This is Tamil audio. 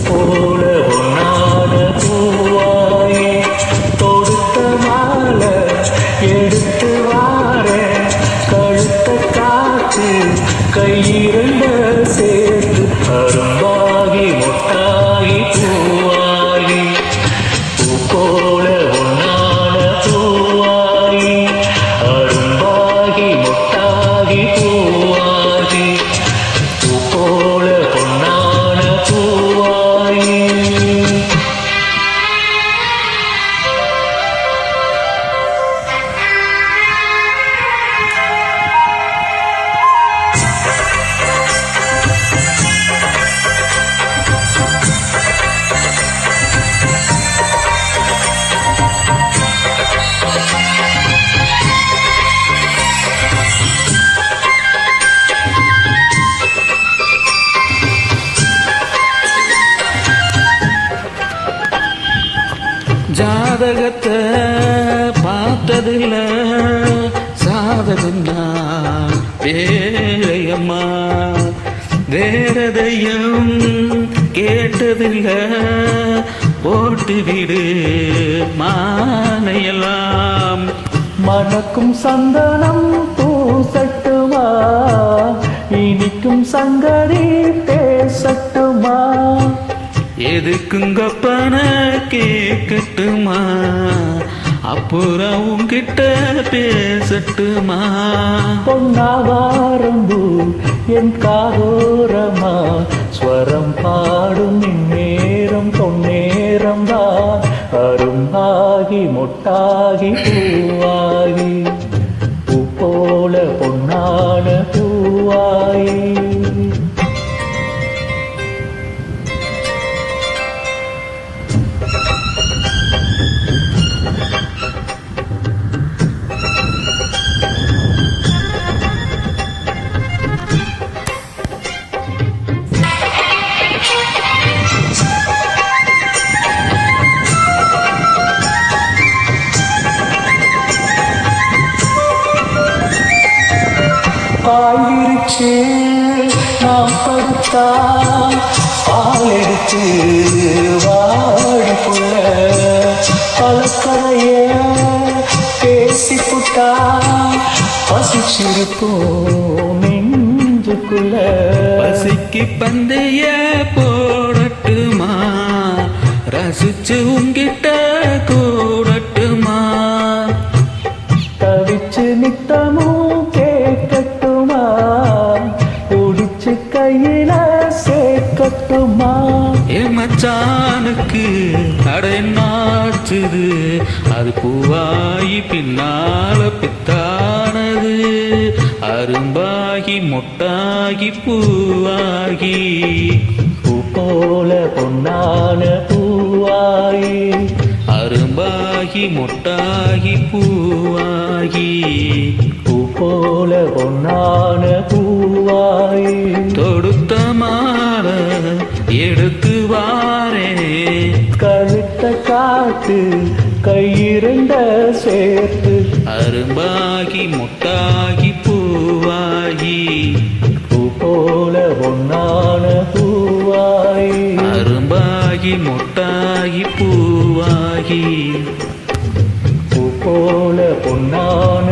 போல ஒன்னான பூவாயே தொடுத்த மாலை எடுத்து வார கழுத்த காத்து கையிரண்ட சேர்த்து அரும்பாகி மொட்டாகி பூவாகி பூ போல ஒன்னான பூவாகி அரும்பாகி மொட்டாகி பூவாகி பூ போல பொன்னான பூவாகி ஜாதகத்தை பார்த்ததில்ல சாதகம்னா வேலையம்மா வேறதையும் கேட்டதில்ல போட்டு விடு மானையெல்லாம் மணக்கும் சந்தனம் பூசட்டுமா இனிக்கும் சங்கதி பேசட்டுமா எதுக்குங்கப்பன கேட்கட்டுமா அப்புறம் உங்கிட்ட பேசட்டுமா பொன்னாவாரம்பு என் காதோரமா ஸ்வரம் பாடும் இந்நேரம் பொன்னேரம் தான் அரும்பாகி மொட்டாகி பூவாகி பூ போல பொன்னான பூவாகி பாயிரிச்சு நாம் படுத்தா பால் எடுத்து வாடிக்குள்ள பழக்கரைய பேசி புட்டா பசிச்சிருப்போம் நெஞ்சுக்குள்ள பசிக்கு பந்தய போடட்டுமா ரசிச்சு உங்கிட்ட கூடட்டுமா தவிச்சு நித்தமும் கேட்கட்டுமா குடிச்சு கையில சேர்க்கட்டுமா மச்சானுக்கு அடைநாச்சுது அது பூவாகி பின்னால பித்தானது அரும்பாகி மொட்டாகி பூவாகி பூ போல பொன்னான பூவாகி அரும்பாகி மொட்டாகி பூவாகி பூ போல பொன்னான பூவாகி தொடுத்த மாலை எடுத்து வாரே கழுத்த காட்டு கையிரண்ட சேர்த்து அரும்பாகி மொட்டாகி பூவாகி பூ போல பொன்னான பூவாகி அரும்பாகி மொட்டாகி பூவாகி பூ போல பொன்னான